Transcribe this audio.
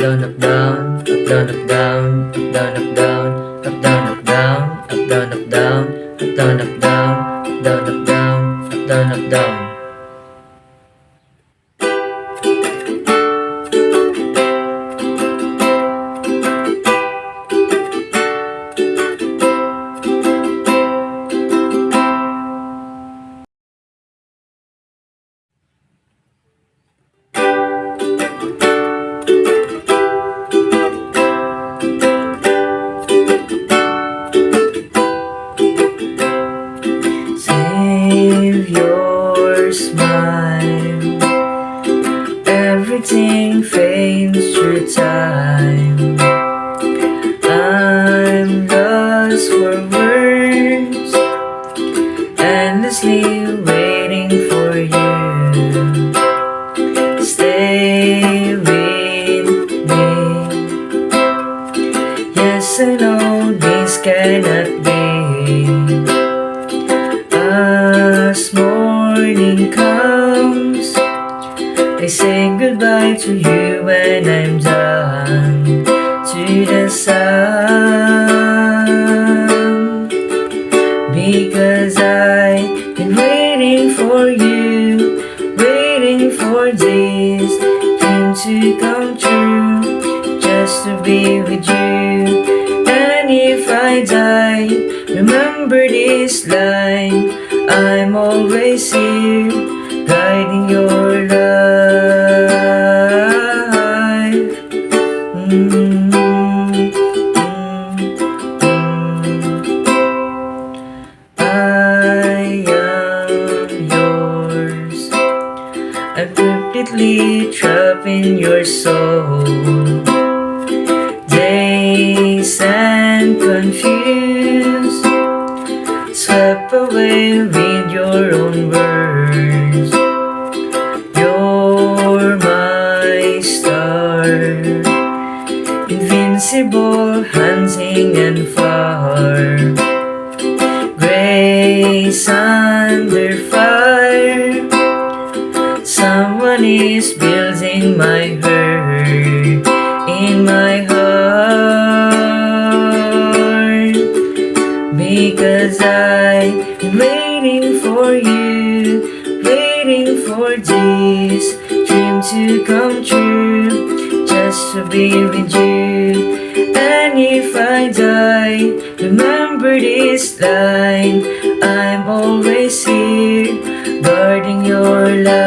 down, up, down, up, down, up, down, up, down, up, down, up, down, up, down, up, down, up, down, up, down, up, down, up, down, up, down, up, down, up, down. Save your smile, everything fades through time. I'm lost for words, endlessly waiting for you. Stay with me. Yes, I know this cannot be. As morning comes, I say goodbye to you when I'm done to the sun. Because I've been waiting for you, waiting for this dream to come true, just to be with you. And if I die, remember this line: I'm always here, guiding your life. I am yours. I'm completely trapped in your soul. Dazed and confused, swept away with your own words. You're my star, invincible, hunting and far. Grace under fire, someone is building my hurt in my heart. Because I've been waiting for you, waiting for this dream to come true, just to be with you. And if I die, remember this line: I'm always here, guarding your life.